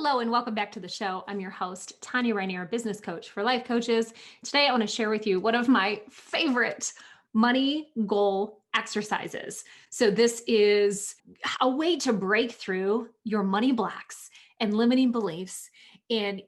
Hello and welcome back to the show. I'm your host, Tanya Rainier, business coach for life coaches. Today I want to share with you one of my favorite money goal exercises. So this is a way to break through your money blocks and limiting beliefs and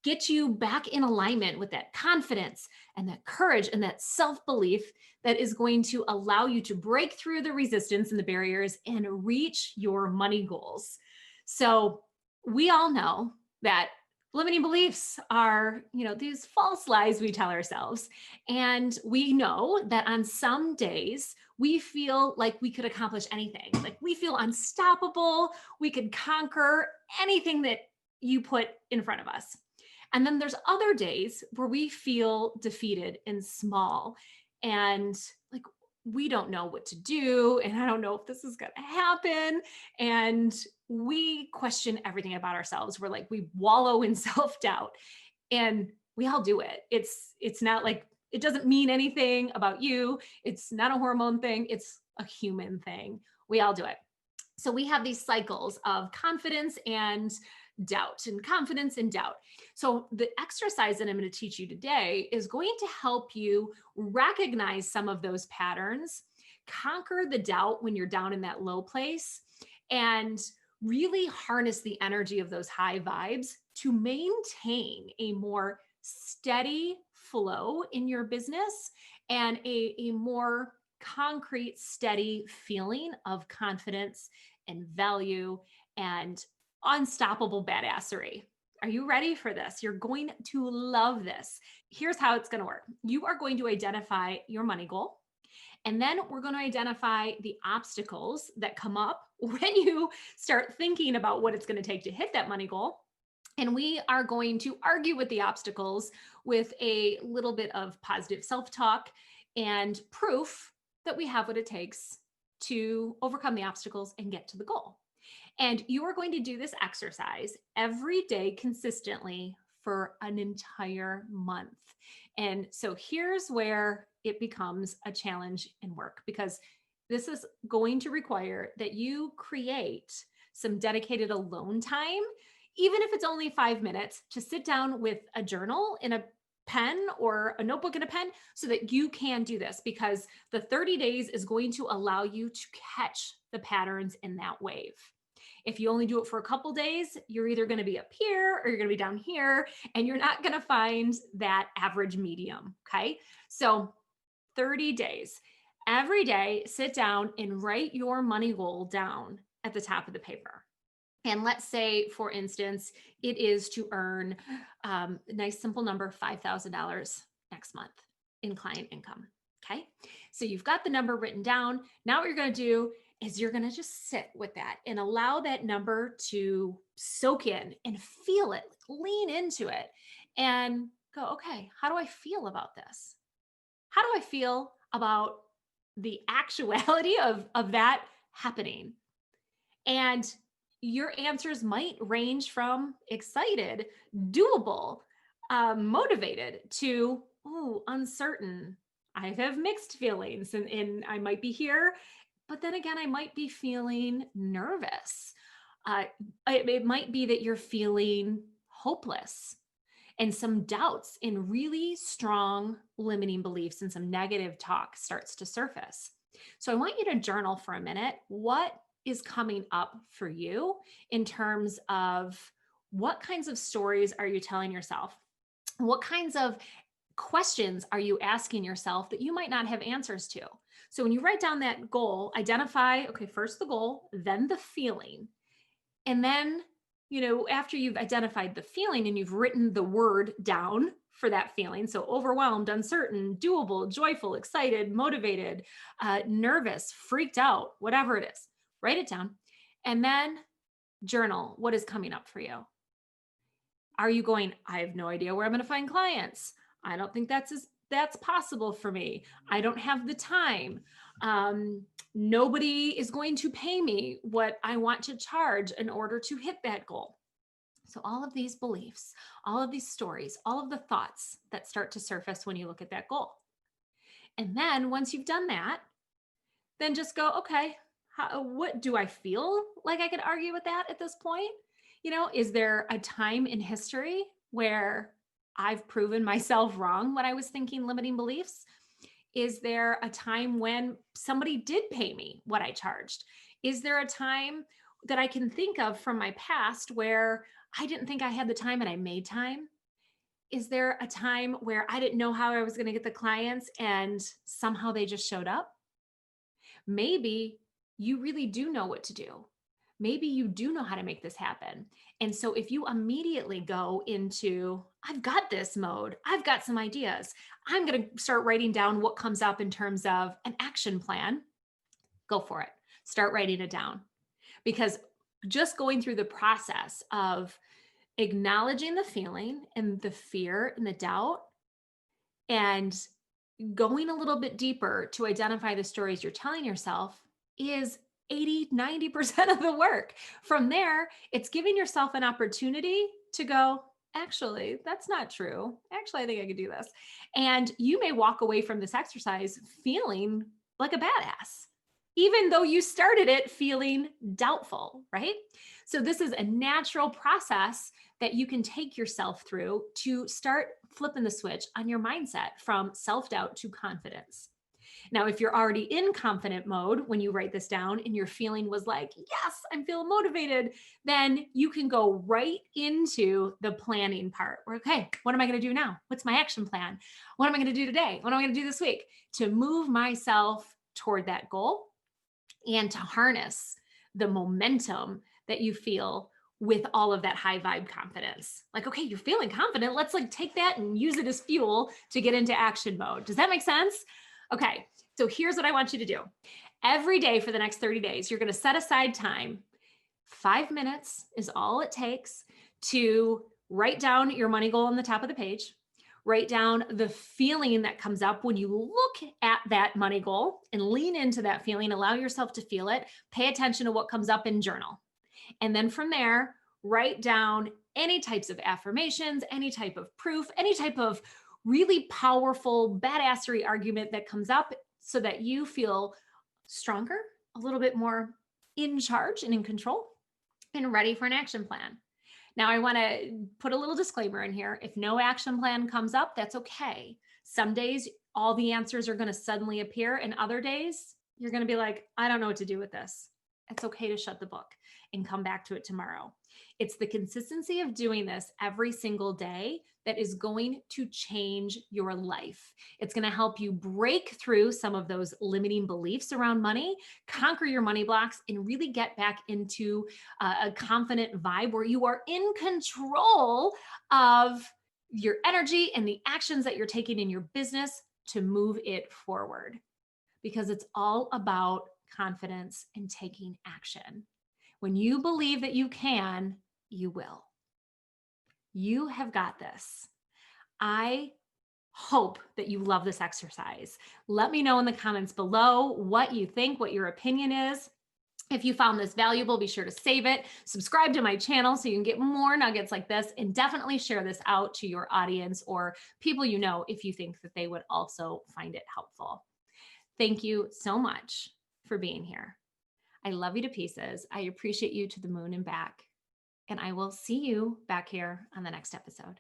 get you back in alignment with that confidence and that courage and that self-belief that is going to allow you to break through the resistance and the barriers and reach your money goals. So we all know that limiting beliefs are, these false lies we tell ourselves. And we know that on some days we feel like we could accomplish anything. Like we feel unstoppable. We could conquer anything that you put in front of us. And then there's other days where we feel defeated and small and like we don't know what to do. And I don't know if this is going to happen. And we question everything about ourselves. We're like, we wallow in self-doubt and we all do it. It's not like, it doesn't mean anything about you. It's not a hormone thing. It's a human thing. We all do it. So we have these cycles of confidence and doubt and confidence and doubt. So the exercise that I'm going to teach you today is going to help you recognize some of those patterns, conquer the doubt when you're down in that low place, and really harness the energy of those high vibes to maintain a more steady flow in your business and a more concrete, steady feeling of confidence and value and unstoppable badassery. Are you ready for this? You're going to love this. Here's how it's going to work. You are going to identify your money goal. And then we're going to identify the obstacles that come up when you start thinking about what it's going to take to hit that money goal. And we are going to argue with the obstacles with a little bit of positive self-talk and proof that we have what it takes to overcome the obstacles and get to the goal. And you are going to do this exercise every day consistently for an entire month. And so here's where it becomes a challenge in work, because this is going to require that you create some dedicated alone time, even if it's only 5 minutes, to sit down with a journal and a pen or a notebook and a pen so that you can do this, because the 30 days is going to allow you to catch the patterns in that wave. If you only do it for a couple days, you're either going to be up here or you're going to be down here, and you're not going to find that average medium. Okay. So 30 days, every day, sit down and write your money goal down at the top of the paper. And let's say, for instance, it is to earn a nice simple number, $5,000 next month in client income. Okay. So you've got the number written down. Now what you're going to do is you're going to just sit with that and allow that number to soak in and feel it, lean into it and go, okay, how do I feel about this? How do I feel about the actuality of that happening? And your answers might range from excited, doable, motivated to, uncertain. I have mixed feelings and I might be here. But then again, I might be feeling nervous. It might be that you're feeling hopeless and some doubts and really strong limiting beliefs and some negative talk starts to surface. So I want you to journal for a minute. What is coming up for you in terms of what kinds of stories are you telling yourself? What kinds of questions are you asking yourself that you might not have answers to? So when you write down that goal, identify, okay, first the goal, then the feeling. And then, after you've identified the feeling and you've written the word down for that feeling, so overwhelmed, uncertain, doable, joyful, excited, motivated, nervous, freaked out, whatever it is, write it down. And then journal what is coming up for you. Are you going, I have no idea where I'm going to find clients. I don't think that's possible for me. I don't have the time. Nobody is going to pay me what I want to charge in order to hit that goal. So all of these beliefs, all of these stories, all of the thoughts that start to surface when you look at that goal. And then once you've done that, then just go, okay, what do I feel like I could argue with that at this point? Is there a time in history where I've proven myself wrong when I was thinking limiting beliefs? Is there a time when somebody did pay me what I charged? Is there a time that I can think of from my past where I didn't think I had the time and I made time? Is there a time where I didn't know how I was going to get the clients and somehow they just showed up? Maybe you really do know what to do. Maybe you do know how to make this happen. And so if you immediately go into, I've got this mode, I've got some ideas, I'm going to start writing down what comes up in terms of an action plan, go for it. Start writing it down. Because just going through the process of acknowledging the feeling and the fear and the doubt and going a little bit deeper to identify the stories you're telling yourself is 80-90% of the work. From there, it's giving yourself an opportunity to go, actually, that's not true. Actually, I think I could do this. And you may walk away from this exercise feeling like a badass, even though you started it feeling doubtful, right? So this is a natural process that you can take yourself through to start flipping the switch on your mindset from self-doubt to confidence. Now, if you're already in confident mode when you write this down and your feeling was like, yes, I'm feeling motivated, then you can go right into the planning part where, okay, what am I going to do now? What's my action plan? What am I going to do today? What am I going to do this week to move myself toward that goal and to harness the momentum that you feel with all of that high vibe confidence? Like, okay, you're feeling confident. Let's take that and use it as fuel to get into action mode. Does that make sense? Okay. So here's what I want you to do. Every day for the next 30 days, you're going to set aside time. 5 minutes is all it takes to write down your money goal on the top of the page. Write down the feeling that comes up when you look at that money goal and lean into that feeling. Allow yourself to feel it. Pay attention to what comes up in journal. And then from there, write down any types of affirmations, any type of proof, any type of really powerful badassery argument that comes up so that you feel stronger, a little bit more in charge and in control and ready for an action plan. Now, I want to put a little disclaimer in here. If no action plan comes up, that's okay. Some days, all the answers are going to suddenly appear, and other days, you're going to be like, I don't know what to do with this. It's okay to shut the book and come back to it tomorrow. It's the consistency of doing this every single day that is going to change your life. It's going to help you break through some of those limiting beliefs around money, conquer your money blocks, and really get back into a confident vibe where you are in control of your energy and the actions that you're taking in your business to move it forward. Because it's all about confidence and taking action. When you believe that you can, you will. You have got this. I hope that you love this exercise. Let me know in the comments below what you think, what your opinion is. If you found this valuable, be sure to save it, subscribe to my channel so you can get more nuggets like this, and definitely share this out to your audience or people you know if you think that they would also find it helpful. Thank you so much for being here. I love you to pieces. I appreciate you to the moon and back. And I will see you back here on the next episode.